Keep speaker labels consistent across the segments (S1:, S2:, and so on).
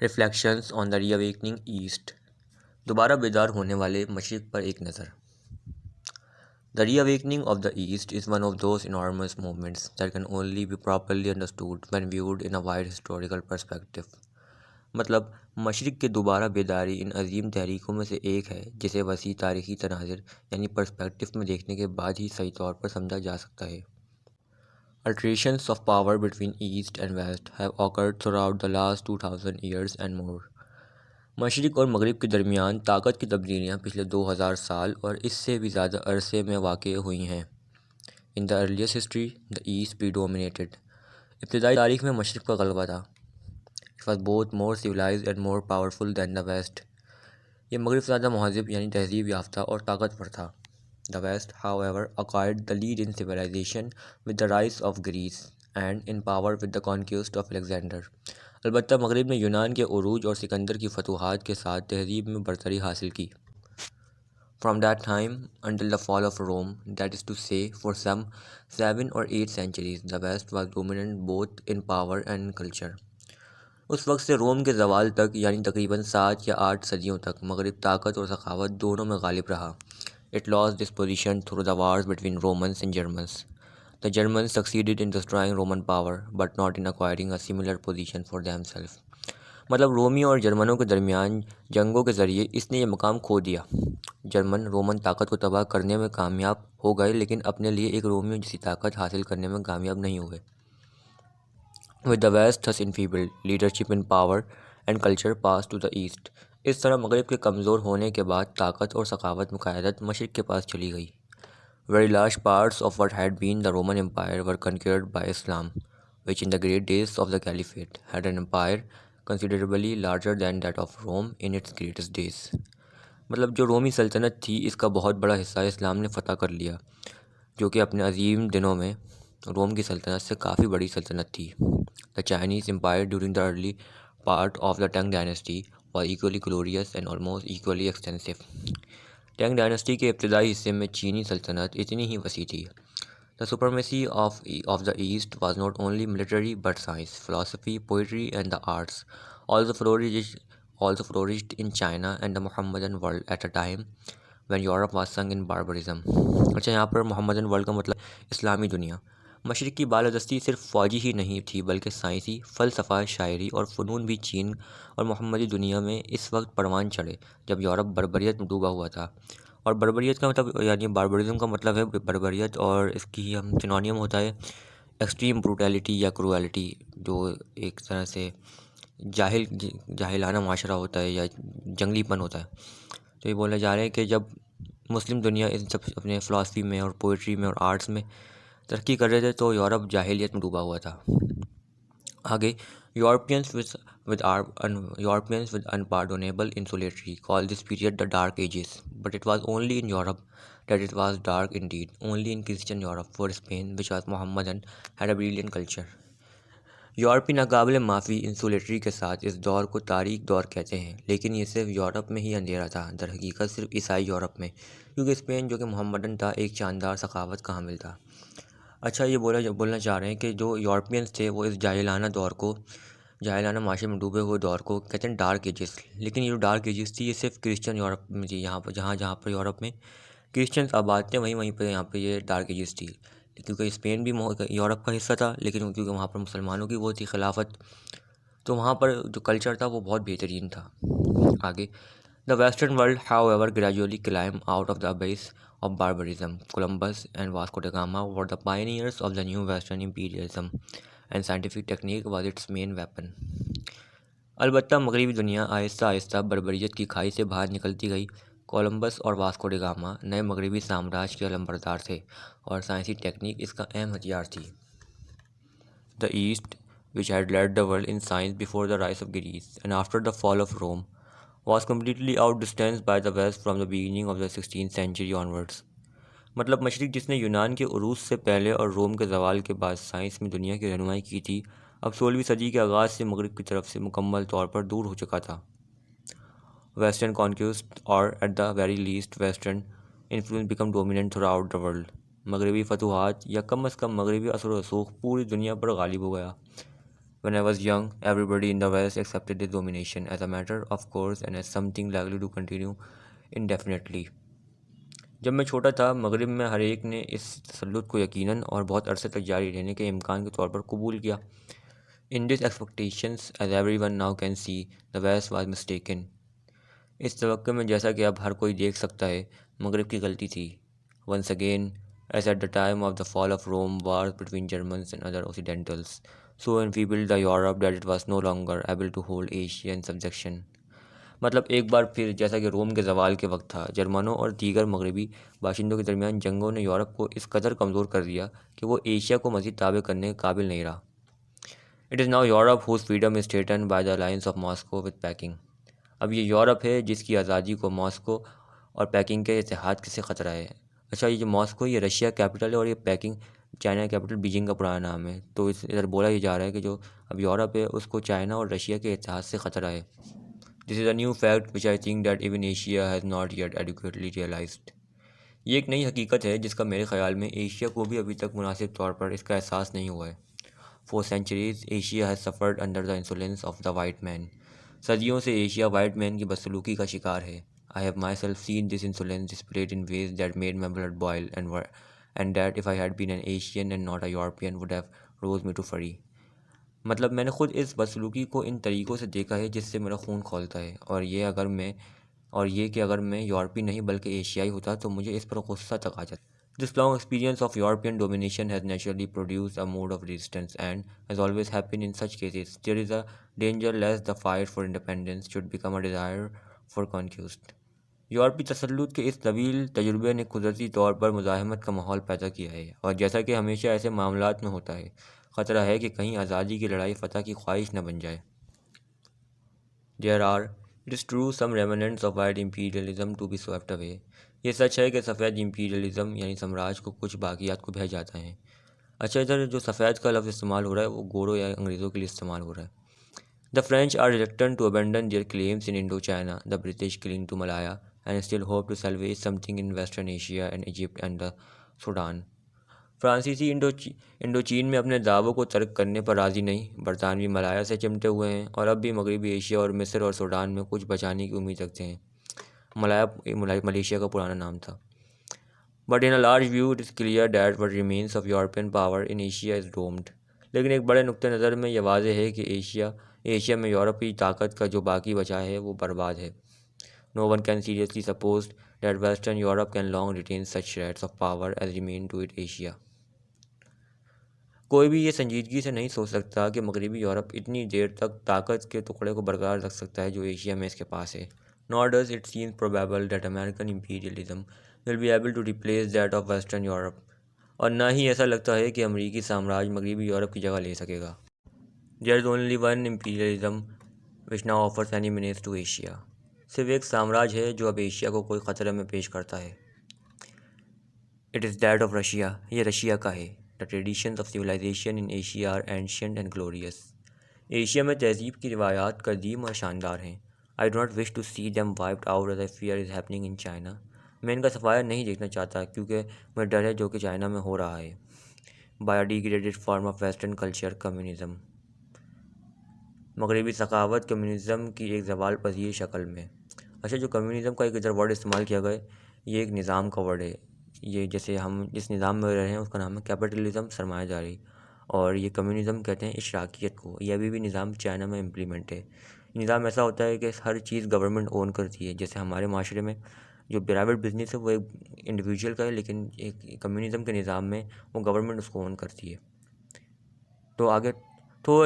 S1: Reflections آن دا ری awakening asset, دوبارہ بیدار ہونے والے مشرق پر ایک نظر۔ The reawakening of the East is one of those enormous movements that can only be properly understood when viewed in a wide historical perspective۔ مطلب مشرق کے دوبارہ بیداری ان عظیم تحریکوں میں سے ایک ہے جسے وسیع تاریخی تناظر یعنی پرسپیکٹو میں دیکھنے کے بعد ہی صحیح طور پر سمجھا جا سکتا ہے۔ Alternations of power between East and West have occurred throughout the last 2000 years and more۔ مشرق اور مغرب کے درمیان طاقت کی تبدیلیاں پچھلے 2000 سال اور اس سے بھی زیادہ عرصے میں واقع ہوئی ہیں۔ In the earliest history, the East predominated۔ ابتدائی تاریخ میں مشرق کا غلبہ تھا۔ It was both more civilized and more powerful than the West۔ یہ مغرب زیادہ مہذب یعنی تہذیب یافتہ اور طاقتور تھا۔ The West, however, acquired the lead in civilization with the rise of Greece and in power with the conquest of Alexander۔ البتہ مغرب نے یونان کے عروج اور سکندر کی فتوحات کے ساتھ تہذیب میں برتری حاصل کی۔ From that time until the fall of Rome, that is to say, for some 7 or 8 centuries, the West was dominant both in power and culture۔ اس وقت سے روم کے زوال تک یعنی تقریباً 7 یا 8 صدیوں تک مغرب طاقت اور سخاوت دونوں میں غالب رہا۔ It lost this position through the wars between Romans and Germans۔ The Germans succeeded in destroying Roman power, but not in acquiring a similar position for themselves۔ مطلب رومیوں اور جرمنوں کے درمیان جنگوں کے ذریعے اس نے یہ مقام کھو دیا۔ جرمن رومن طاقت کو تباہ کرنے میں کامیاب ہو گئے لیکن اپنے لیے ایک رومیوں جیسی طاقت حاصل کرنے میں کامیاب نہیں ہوئے۔ With the West thus enfeebled, leadership in power and culture passed to the East۔ اس طرح مغرب کے کمزور ہونے کے بعد طاقت اور سخاوت میں قیادت مشرق کے پاس چلی گئی۔ Very large parts of what had been the Roman Empire were conquered by Islam, which in the great days of the Caliphate had an empire considerably larger than that of Rome in its greatest days۔ مطلب جو رومی سلطنت تھی اس کا بہت بڑا حصہ اسلام نے فتح کر لیا، جو کہ اپنے عظیم دنوں میں روم کی سلطنت سے کافی بڑی سلطنت تھی۔ The Chinese Empire during the early part of the Tang Dynasty was equally glorious and almost equally extensive۔ Tang dynasty کے ابتدائی حصے میں چینی سلطنت اتنی ہی وسیع تھی۔ The supremacy of the East was not only military but science, philosophy, poetry and the arts also flourished in China and the Mohammedan world at a time when Europe was sunk in barbarism۔ اچھا یہاں پر محمدن world کا مطلب اسلامی دنیا۔ مشرق کی بالادستی صرف فوجی ہی نہیں تھی بلکہ سائنسی، فلسفہ، شاعری اور فنون بھی چین اور محمدی دنیا میں اس وقت پروان چڑھے جب یورپ بربریت میں ڈوبا ہوا تھا۔ اور بربریت کا مطلب یعنی باربرزم کا مطلب ہے بربریت، اور اس کی ہم سنونیم ہوتا ہے ایکسٹریم بروٹیلٹی یا کروئلٹی، جو ایک طرح سے جاہلانہ معاشرہ ہوتا ہے یا جنگلی پن ہوتا ہے۔ تو یہ بولنے جا رہے ہیں کہ جب مسلم دنیا ان سب اپنے فلاسفی میں اور پوئٹری میں اور آرٹس میں ترقی کر رہے تھے تو یورپ جاہلیت میں ڈوبا ہوا تھا۔ آگے Europeans with unpardonable insularity called this period the Dark Ages, but it was only in Europe that it was dark indeed, only in Christian Europe, for Spain, which was Mohammedan, had a brilliant culture۔ یورپی ناقابل معافی انسولیٹری کے ساتھ اس دور کو تاریک دور کہتے ہیں، لیکن یہ صرف یورپ میں ہی اندھیرا تھا، در حقیقت صرف عیسائی یورپ میں، کیونکہ اسپین جو کہ محمدن تھا ایک شاندار ثقافت کا حامل تھا۔ اچھا یہ بولنا چاہ رہے ہیں کہ جو یورپینز تھے وہ اس جاہلانہ دور کو، جاہلانہ معاشرے میں ڈوبے ہوئے دور کو کہتے ہیں ڈارک ایجز، لیکن یہ جو ڈارک ایجز تھی یہ صرف کرسچن یورپ میں تھی۔ یہاں پر جہاں پر یورپ میں کرسچنز آباد تھے وہیں پہ یہاں پہ یہ ڈارک ایجز تھی، کیونکہ اسپین بھی یورپ کا حصہ تھا لیکن کیونکہ وہاں پر مسلمانوں کی وہ تھی خلافت، تو وہاں پر جو کلچر تھا وہ بہت بہترین تھا۔ آگے The Western world, however, gradually climbed out of the abyss of barbarism۔ Columbus and Vasco da Gama were the pioneers of the new Western imperialism, and scientific technique was its main weapon۔ البتہ مغربی دنیا آہستہ آہستہ بربریت کی کھائی سے باہر نکلتی گئی۔ کولمبس اور واسکو ڈا گاما نئے مغربی سامراج کے علمبردار تھے اور سائنسی ٹیکنیک اس کا اہم ہتھیار تھی۔ The East, which had led the world in science before the rise of Greece and after the fall of Rome, was completely outdistanced by the West from the beginning of the 16th century onwards۔ مطلب مشرق جس نے یونان کے عروج سے پہلے اور روم کے زوال کے بعد سائنس میں دنیا کی رہنمائی کی تھی، اب 16ویں صدی کے آغاز سے مغرب کی طرف سے مکمل طور پر دور ہو چکا تھا۔ Western conquest, or at the very least Western influence, became dominant throughout the world۔ مغربی فتوحات یا کم از کم مغربی اثر و رسوخ پوری دنیا پر غالب ہو گیا۔ When I was young, everybody in the West accepted this domination as a matter of course and as something likely to continue indefinitely. جب میں چھوٹا تھا مغرب میں ہر ایک نے اس تسلط کو یقیناً اور بہت عرصے تک جاری رہنے کے امکان کے طور پر قبول کیا. In these expectations, as everyone now can see, the West was mistaken. اس توقع میں جیسا کہ اب ہر کوئی دیکھ سکتا ہے مغرب کی غلطی تھی. Once again, as at the time of the fall of Rome, wars between Germans and other Occidentals so enfeebled the Europe that it was no longer able to hold Asia in subjection. مطلب ایک بار پھر جیسا کہ روم کے زوال کے وقت تھا، جرمنوں اور دیگر مغربی باشندوں کے درمیان جنگوں نے یورپ کو اس قدر کمزور کر دیا کہ وہ ایشیا کو مزید تابع کرنے کے قابل نہیں رہا. It is now Europe whose freedom is threatened by the alliance of Moscow with Peking. اب یہ یورپ ہے جس کی آزادی کو ماسکو اور پیکنگ کے اتحاد سے خطرہ ہے. اچھا، یہ جو ماسکو یہ رشیا کیپٹل ہے اور یہ پیکنگ چائنا کیپٹل بیجنگ کا پرانا نام ہے. تو ادھر بولا یہ جا رہا ہے کہ جو اب یورپ ہے اس کو چائنا اور رشیا کے اتحاد سے خطرہ ہے. This is a new fact which I think that even Asia has not yet adequately realized. یہ ایک نئی حقیقت ہے جس کا میرے خیال میں ایشیا کو بھی ابھی تک مناسب طور پر اس کا احساس نہیں ہوا ہے. For centuries, Asia has suffered under the insolence of the white man. صدیوں سے ایشیا وائٹ مین کی بدسلوکی کا شکار ہے. I have myself seen this insolence displayed in ways that made my blood boil and that if I had been an Asian and not a European would have rose me to fury. مطلب میں نے خود اس بدسلوکی کو ان طریقوں سے دیکھا ہے جس سے میرا خون کھولتا ہے، اور یہ کہ اگر میں یورپی نہیں بلکہ ایشیائی ہوتا تو مجھے اس پر غصہ تک آ جاتا. This long experience of European domination has naturally produced a mood of resistance and, as always happens in such cases, there is a danger lest the fight for independence should become a desire for conquest. یورپی تسلط کے اس طویل تجربے نے قدرتی طور پر مزاحمت کا ماحول پیدا کیا ہے، اور جیسا کہ ہمیشہ ایسے معاملات میں ہوتا ہے، خطرہ ہے کہ کہیں آزادی کی لڑائی فتح کی خواہش نہ بن جائے. There are, it is true, some remnants of white imperialism to be swept away. یہ سچ ہے کہ سفید امپیریلزم یعنی سامراج کو کچھ باقیات کو بہہ جاتا ہے. اچھا، ادھر جو سفید کا لفظ استعمال ہو رہا ہے وہ گوروں یا انگریزوں کے لیے استعمال ہو رہا ہے. The French are reluctant to abandon their claims in Indochina. The British cling to Malaya and still hope to salvage something in Western Asia and Egypt and the Sudan. فرانسیسی انڈوچین میں اپنے دعووں کو ترک کرنے پر راضی نہیں، برطانوی ملایا سے چمٹے ہوئے ہیں اور اب بھی مغربی ایشیا اور مصر اور سوڈان میں کچھ بچانے کی امید رکھتے ہیں. ملایا ملیشیا کا پرانا نام تھا. But in a large view it is clear that what remains of European power in Asia is doomed. لیکن ایک بڑے نقطہ نظر میں یہ واضح ہے کہ ایشیا میں یورپی طاقت کا جو باقی بچا ہے وہ برباد ہے. No one can seriously suppose that Western Europe can long retain such shreds of power as remain to it Asia. کوئی بھی یہ سنجیدگی سے نہیں سوچ سکتا کہ مغربی یورپ اتنی دیر تک طاقت کے ٹکڑے کو برقرار رکھ سکتا ہے جو ایشیا میں اس کے پاس ہے. Nor does it seem probable that American imperialism will be able to replace that of Western Europe. اور نہ ہی ایسا لگتا ہے کہ امریکی سامراج مغربی یورپ کی جگہ لے سکے گا. There is only one imperialism which now offers any menace to Asia. صرف ایک سامراج ہے جو اب ایشیا کو کوئی خطرے میں پیش کرتا ہے. It is that of Russia. یہ رشیا کا ہے. The traditions of civilization in Asia are ancient and glorious. Asia میں تہذیب کی روایات قدیم اور شاندار ہیں. I do not wish to see them wiped out as I fear is happening in China. میں ان کا صفایا نہیں دیکھنا چاہتا کیونکہ مجھے ڈر ہے جو کہ چائنا میں ہو رہا ہے. By a degraded form of Western culture, communism. مغربی ثقافت کمیونزم کی ایک زوال پذیر شکل میں. اچھا، جو کمیونزم کا ایک ادھر ورڈ استعمال کیا گیا ہے یہ ایک نظام کا ورڈ ہے. یہ جیسے ہم جس نظام میں رہے ہیں اس کا نام ہے کیپٹلزم، سرمایہ داری، اور یہ کمیونزم کہتے ہیں اشراکیت کو. یہ ابھی بھی نظام چائنا میں امپلیمنٹ ہے. نظام ایسا ہوتا ہے کہ ہر چیز گورنمنٹ اون کرتی ہے. جیسے ہمارے معاشرے میں جو پرائیویٹ بزنس ہے وہ ایک انڈیویجول کا ہے، لیکن ایک کمیونزم کے نظام میں وہ گورنمنٹ اس کو اون کرتی ہے. تو آگے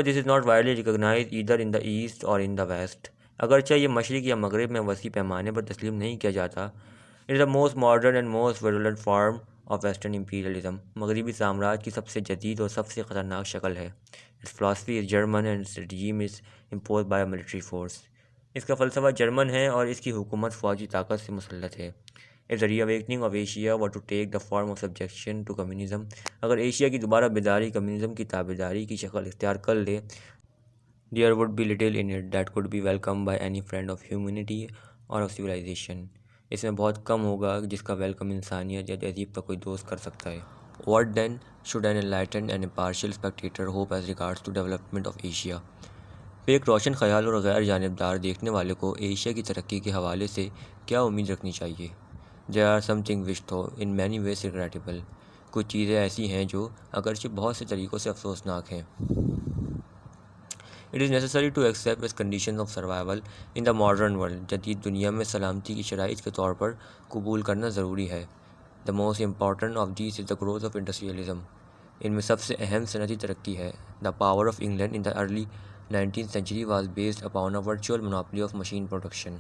S1: this is not widely recognise either in the east or in the waste. اگرچہ یہ مشرق یا مغرب میں وسیع پیمانے پر تسلیم نہیں کیا جاتا. It is the most modern and most virulent form of western imperialism. مغربی سامراج کی سب سے جدید اور سب سے خطرناک شکل ہے. Its philosophy is German and its regime is impose by a military force. اس کا فلسفہ جرمن ہے اور اس کی حکومت فوجی طاقت سے مسلط ہے. If the re-awakening of Asia were to take the form of subjection to communism, اگر ایشیا کی دوبارہ بیداری کمیونزم کی تابعداری کی شکل اختیار کر لے, there would be little in it that could be welcomed by any friend of humanity or of civilization. اس میں بہت کم ہوگا جس کا ویلکم انسانیت یا تہذیب کا کوئی دوست کر سکتا ہے. What then? should an enlightened and impartial spectator hope as regards to development of Asia. پھر ایک روشن خیال اور غیر جانبدار دیکھنے والے کو ایشیا کی ترقی کے حوالے سے کیا امید رکھنی چاہیے؟ There are some things which though in many ways regrettable. کچھ چیزیں ایسی ہیں جو اگرچہ بہت سے طریقوں سے افسوسناک ہیں. It is necessary to accept as conditions of survival in the modern world. جدید دنیا میں سلامتی کی شرائط کے طور پر قبول کرنا ضروری ہے. The most important of these is the growth of industrialism. ان میں سب سے اہم صنعتی ترقی ہے. The power of England in the early 19th century was based upon a virtual monopoly of machine production.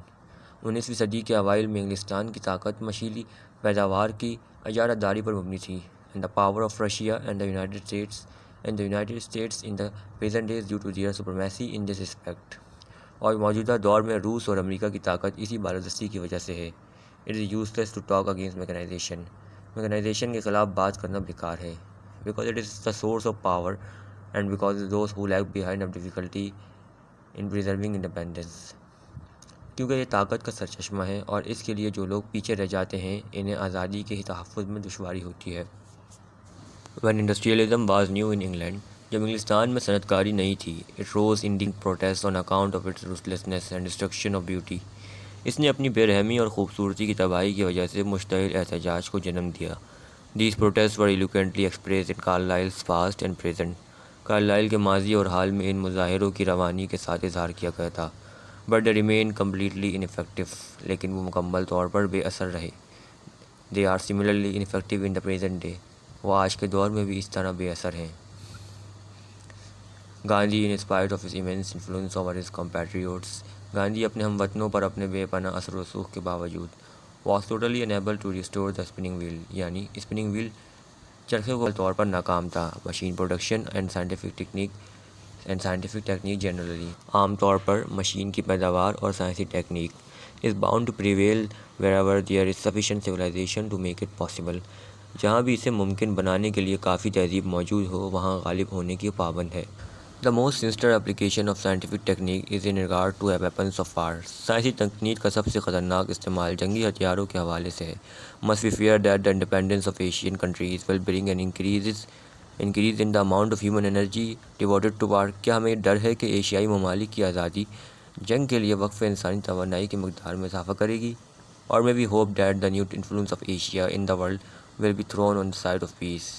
S1: 19ویں صدی کے اوائل میں انگلستان کی طاقت مشیلی پیداوار کی اجارہ داری پر مبنی تھی. And the power of Russia and the United States in the present days due to their supremacy in this respect. اور موجودہ دور میں روس اور امریکہ کی طاقت اسی بالادستی کی وجہ سے ہے. It is useless to talk against mechanization. Mechanization کے خلاف بات کرنا بیکار ہے. Because it is the source of power and because those who lag behind have difficulty in preserving independence. کیونکہ یہ طاقت کا سرچشمہ ہے اور اس کے لیے جو لوگ پیچھے رہ جاتے ہیں انہیں آزادی کے تحفظ میں دشواری ہوتی ہے. When industrialism was new in England, جب انگلستان میں صنعت کاری نہیں تھی, it rose in protest on account of its ruthlessness and destruction of beauty. اس نے اپنی بے رحمی اور خوبصورتی کی تباہی کی وجہ سے مشتعل احتجاج کو جنم دیا. These protests were eloquently expressed in Carlyle's past and present. Carlyle کے ماضی اور حال میں ان مظاہروں کی روانی کے ساتھ اظہار کیا گیا تھا. But they remain completely ineffective. لیکن وہ مکمل طور پر بے اثر رہے. They are similarly ineffective in the present day. وہ آج کے دور میں بھی اس طرح بے اثر ہیں. Gandhi in spite of his immense influence over his compatriots. Gandhi اپنے ہم وطنوں پر اپنے بے پناہ اثر و رسوخ کے باوجود was totally unable to restore the spinning wheel. یعنی اسپننگ ویل چرخے کو طور پر ناکام تھا. Machine production and scientific technique generally. عام طور پر مشین کی پیداوار اور سائنسی technique is bound to prevail wherever there is sufficient civilization to make it possible. جہاں بھی اسے ممکن بنانے کے لیے کافی تہذیب موجود ہو وہاں غالب ہونے کی پابند ہے. The most sinister application of scientific technique is in regard to weapons of war. سائنسی تکنیک کا سب سے خطرناک استعمال جنگی ہتھیاروں کے حوالے سے ہے. Must we fear that the independence of Asian countries will bring an increase in the amount of human energy devoted to war. کیا ہمیں ڈر ہے کہ ایشیائی ممالک کی آزادی جنگ کے لیے وقف انسانی توانائی کی مقدار میں اضافہ کرے گی؟ Or may we hope that the new influence of Asia in the world will be thrown on the side of peace.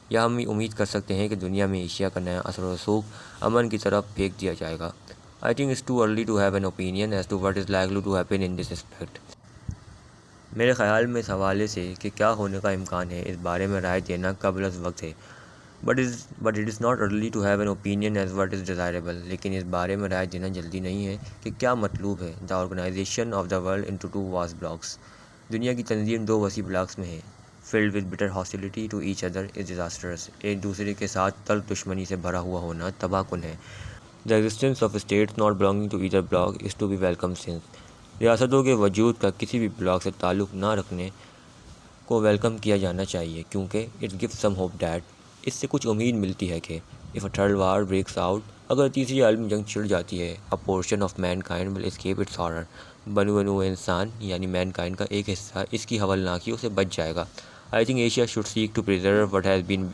S1: یا ہم امید کر سکتے ہیں کہ دنیا میں ایشیا کا نیا اثر و رسوخ امن کی طرف پھینک دیا جائے گا. I think it's too early to have an opinion as to what is likely to happen in this respect. میرے خیال میں اس حوالے سے کہ کیا ہونے کا امکان ہے اس بارے میں رائے دینا قبل از وقت ہے. But it is not early to have an opinion as what is desirable. لیکن اس بارے میں رائے دینا جلدی نہیں ہے کہ کیا مطلوب ہے. The organization of the world into two vast blocks. دنیا کی تنظیم دو وسیع بلاکس میں ہے. Filled with bitter hostility to each other is disastrous. ایک دوسرے کے ساتھ تلخ دشمنی سے بھرا ہوا ہونا تباہ کن ہے. The existence of states not belonging to either block is to be welcomed since. ریاستوں کے وجود کا کسی بھی بلاک سے تعلق نہ رکھنے کو ویلکم کیا جانا چاہیے کیونکہ it gives some hope that اس سے کچھ امید ملتی ہے کہ if a third war breaks out, اگر تیسری عالمی جنگ چھڑ جاتی ہے, a portion of mankind will escape its horror. بنو انسان یعنی mankind کا ایک حصہ اس کی ہولناکیوں سے بچ جائے گا. I think Asia should seek to preserve what has been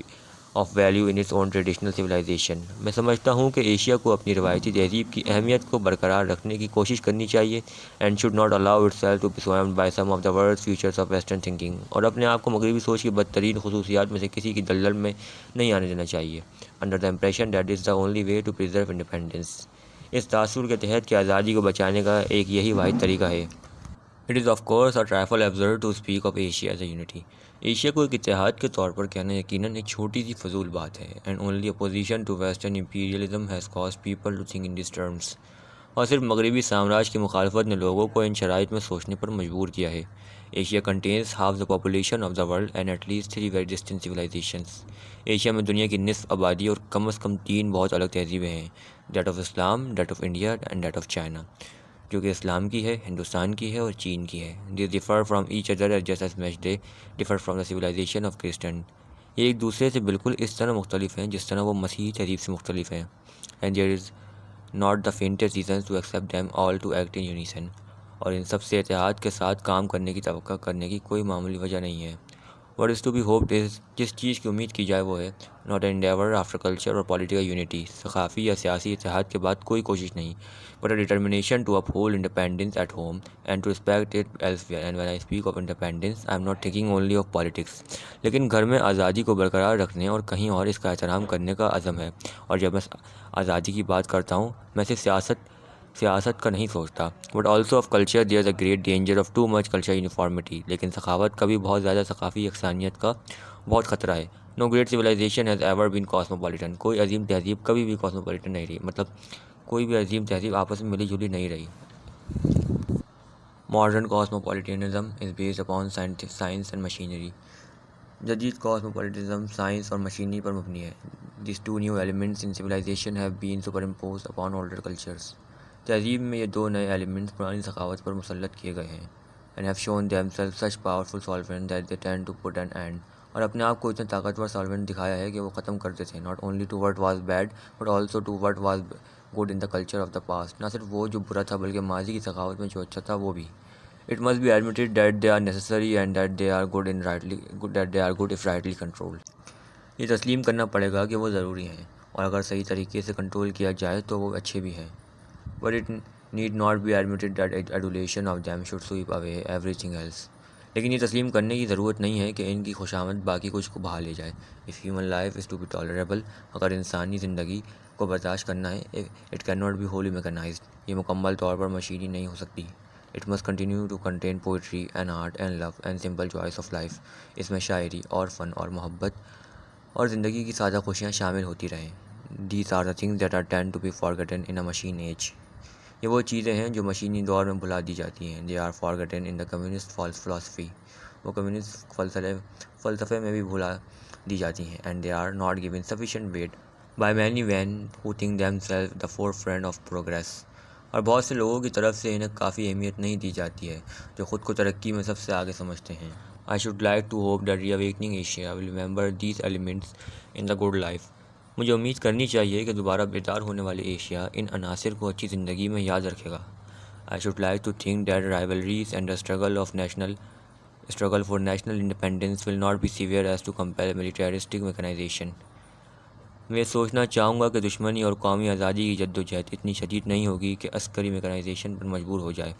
S1: of value in its own traditional civilization. میں سمجھتا ہوں کہ ایشیا کو اپنی روایتی تہذیب کی اہمیت کو برقرار رکھنے کی کوشش کرنی چاہیے and should not allow itself to be swamped by some of the world's futures of western thinking. اور اپنے آپ کو مغربی سوچ کی بدترین خصوصیات میں سے کسی کی دلدل میں نہیں آنے دینا چاہیے. Under the impression that is the only way to preserve independence. اس تاثر کے تحت کہ آزادی کو بچانے کا ایک یہی واحد طریقہ ہے. It is of course a trifle absurd to speak of Asia as a unity. Asia کو ایک اتحاد کے طور پر کہنا یقیناً ایک چھوٹی سی فضول بات ہے. And only opposition to Western imperialism has caused people to think in these terms. اور صرف مغربی سامراج کی مخالفت نے لوگوں کو ان شرائط میں سوچنے پر مجبور کیا ہے. Asia contains half the population of the world and at least 3 very distant civilizations. Asia میں دنیا کی نصف آبادی اور کم از کم 3 بہت الگ تہذیبیں ہیں. That of Islam, that of India and that of China. جو کہ اسلام کی ہے, ہندوستان کی ہے اور چین کی ہے. They differ from each other just as much they differ from the civilization of Christian. یہ ایک دوسرے سے بالکل اس طرح مختلف ہیں جس طرح وہ مسیحی تہذیب سے مختلف ہیں. And there is not the faintest reason to accept them all to act in unison. اور ان سب سے اتحاد کے ساتھ کام کرنے کی توقع کرنے کی کوئی معمولی وجہ نہیں ہے. What is to be hoped is جس چیز کی امید کی جائے وہ ہے not an endeavor after culture or political unity، ثقافتی یا سیاسی اتحاد کے بعد کوئی کوشش نہیں، but a determination to uphold independence at home and to respect it elsewhere. And when I speak of independence, I am not thinking only of politics. لیکن گھر میں آزادی کو برقرار رکھنے اور کہیں اور اس کا احترام کرنے کا عزم ہے، اور جب میں آزادی کی بات کرتا ہوں میں صرف سیاست کا نہیں سوچتا، but also of culture. There is a great danger of too much culture uniformity. لیکن سخاوت کا بھی بہت زیادہ ثقافتی یکسانیت کا بہت خطرہ ہے. No great civilisation has ever been cosmopolitan. کوئی عظیم تہذیب کبھی بھی کاسموپولیٹن نہیں رہی، مطلب کوئی بھی عظیم تہذیب آپس میں ملی جلی نہیں رہی. Modern cosmopolitanism is based upon science and machinery. جدید کاسموپولیٹنزم سائنس اور مشینری پر مبنی ہے. These two new elements in civilisation have been superimposed upon older cultures. تہذیب میں یہ دو نئے ایلیمنٹس پرانی ثقافت پر مسلط کیے گئے ہیں. And have shown themselves such powerful solvent that they tend to put an end. اور اپنے آپ کو اتنے طاقتور سالوینٹ دکھایا ہے کہ وہ ختم کرتے تھے not only to what was bad but also to what was good in the culture of the past. نہ صرف وہ جو برا تھا بلکہ ماضی کی ثقافت میں جو اچھا تھا وہ بھی. It must be admitted that they are necessary and that they are good if rightly controlled. یہ تسلیم کرنا پڑے گا کہ وہ ضروری ہیں، اور اگر صحیح طریقے سے کنٹرول کیا جائے تو وہ اچھے بھی ہیں. But it need not be admitted that adulation of them should sweep away everything else. لیکن یہ تسلیم کرنے کی ضرورت نہیں ہے کہ ان کی خوشامد باقی کچھ کو بہا لے جائے. If human life is to be tolerable، اگر انسانی زندگی کو برداشت کرنا ہے، it cannot be wholly mechanized. یہ مکمل طور پر مشینی نہیں ہو سکتی. It must continue to contain poetry and art and love and simple joys of life. اس میں شاعری اور فن اور محبت اور زندگی کی سادہ خوشیاں شامل ہوتی رہیں. These are the things that are tend to be forgotten in a machine age. یہ وہ چیزیں ہیں جو مشینی دور میں بھلا دی جاتی ہیں. They are forgotten in the communist philosophy. وہ کمیونسٹ فلسفے میں بھی بھلا دی جاتی ہیں. And they are not given sufficient weight by many men who think themselves the forefront of progress. اور بہت سے لوگوں کی طرف سے انہیں کافی اہمیت نہیں دی جاتی ہے جو خود کو ترقی میں سب سے آگے سمجھتے ہیں. I should like to hope that reawakening Asia will remember these elements in the good life. مجھے امید کرنی چاہیے کہ دوبارہ بیدار ہونے والے ایشیا ان عناصر کو اچھی زندگی میں یاد رکھے گا. I should like to think that rivalries and the struggle for national independence will not be severe as to compel militaristic mechanization. میں سوچنا چاہوں گا کہ دشمنی اور قومی آزادی کی جدوجہد اتنی شدید نہیں ہوگی کہ عسکری میکانائزیشن پر مجبور ہو جائے.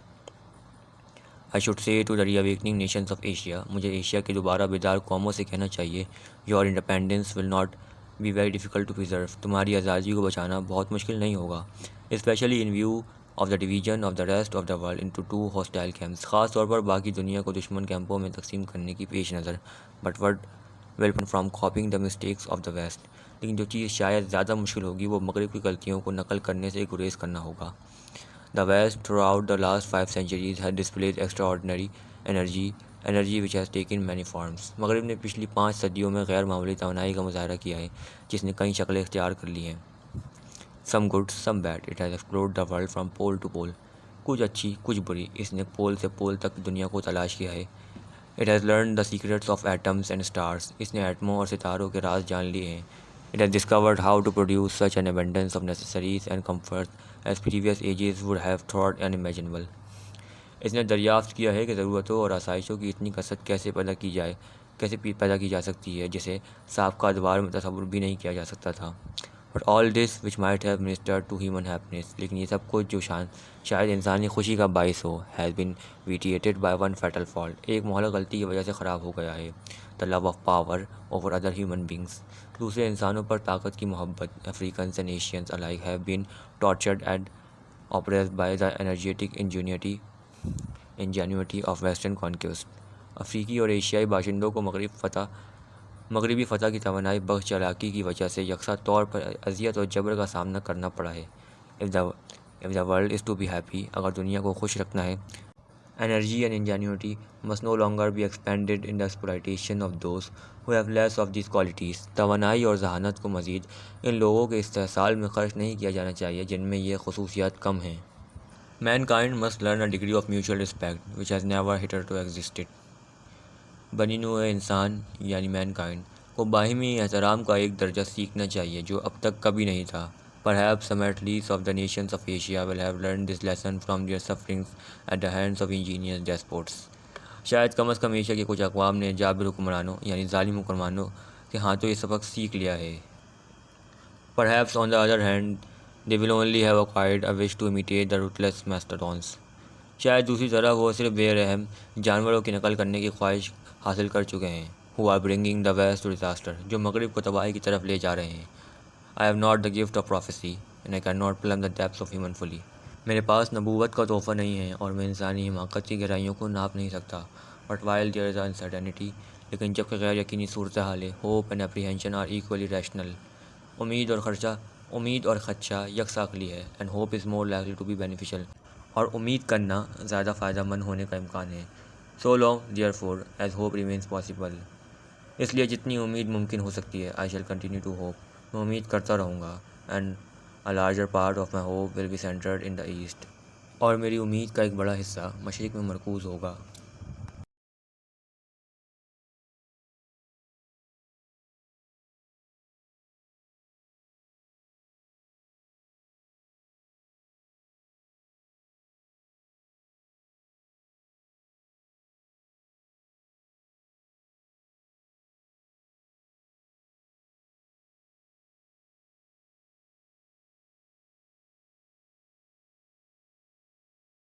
S1: I should say to the reawakening nations of Asia، مجھے ایشیا کے دوبارہ بیدار قوموں سے کہنا چاہیے، your independence will not be very difficult to preserve. تمہاری آزادی کو بچانا بہت مشکل نہیں ہوگا. Especially in view of the division of the rest of the world into two hostile camps. خاص طور پر باقی دنیا کو دشمن کیمپوں میں تقسیم کرنے کی پیش نظر. But what will prevent from copying the mistakes of the West. لیکن جو چیز شاید زیادہ مشکل ہوگی وہ مغرب کی غلطیوں کو نقل کرنے سے گریز کرنا ہوگا. The West throughout the last 5 centuries has displayed extraordinary energy which has taken many forms. مغرب نے پچھلی 5 صدیوں میں غیر معمولی توانائی کا مظاہرہ کیا ہے جس نے کئی شکلیں اختیار کر لی ہیں. Some good, some bad. It has explored the world from pole to pole. کچھ اچھی کچھ بری. اس نے پول سے پول تک دنیا کو تلاش کیا ہے. It has learned the secrets of atoms and stars. اس نے ایٹموں اور ستاروں کے راز جان لیے ہیں. It has discovered how to produce such an abundance of necessaries and comforts as previous ages would have thought unimaginable. اس نے دریافت کیا ہے کہ ضرورتوں اور آسائشوں کی اتنی کثرت کیسے پیدا کی جا سکتی ہے جسے سابقہ ادوار میں تصور بھی نہیں کیا جا سکتا تھا. But all this which might have ministered to human happiness، لیکن یہ سب کچھ جو شاید انسانی خوشی کا باعث ہو، has been vitiated by one fatal fault. ایک مہلک غلطی کی وجہ سے خراب ہو گیا ہے. The love of power over other human beings. دوسرے انسانوں پر طاقت کی محبت. Africans and Asians alike have been tortured and oppressed by the energetic ingenuity of Western conquest. افریقی اور ایشیائی باشندوں کو مغربی فتح کی توانائی بخش چالاکی کی وجہ سے یکساں طور پر اذیت اور جبر کا سامنا کرنا پڑا ہے. If the world is to be happy، اگر دنیا کو خوش رکھنا ہے، energy and ingenuity must no longer be expended in the exploitation of those who have less of these qualities. توانائی اور ذہانت کو مزید ان لوگوں کے استحصال میں خرچ نہیں کیا جانا چاہیے جن میں یہ خصوصیات کم ہیں. Mankind must learn a degree of mutual respect which has never hitherto existed. بنی نوع انسان یعنی مینکائنڈ کو باہمی احترام کا ایک درجہ سیکھنا چاہیے جو اب تک کبھی نہیں تھا. Perhaps some at least of the nations of Asia will have learned this lesson from their sufferings at the hands of ingenious despots. شاید کم از کم ایشیا کے کچھ اقوام نے جابر حکمرانوں یعنی ظالم حکمرانوں کے ہاتھوں یہ سبق سیکھ لیا ہے. Perhaps on the other hand, they will only have acquired a wish to imitate the ruthless mastodons. شاید دوسری طرف وہ صرف بے رحم جانوروں کی نقل کرنے کی خواہش حاصل کر چکے ہیں. Who are bringing the West to disaster. جو مغرب کو تباہی کی طرف لے جا رہے ہیں. I have not the gift of prophecy and I cannot plumb the depths of human folly. میرے پاس نبوت کا تحفہ نہیں ہے اور میں انسانی حماقت کی گہرائیوں کو ناپ نہیں سکتا. But while there is uncertainty, لیکن جبکہ غیر یقینی صورتحال ہے, hope and apprehension are equally rational. امید اور خدشہ یکساں عقلی ہے. And hope is more likely to be beneficial. اور امید کرنا زیادہ فائدہ مند ہونے کا امکان ہے. So long, therefore, as hope remains possible. اس لیے جتنی امید ممکن ہو سکتی ہے, I shall continue to hope. میں امید کرتا رہوں گا. And a larger part of my hope will be centered in the East. اور میری امید کا ایک بڑا حصہ مشرق میں مرکوز ہوگا.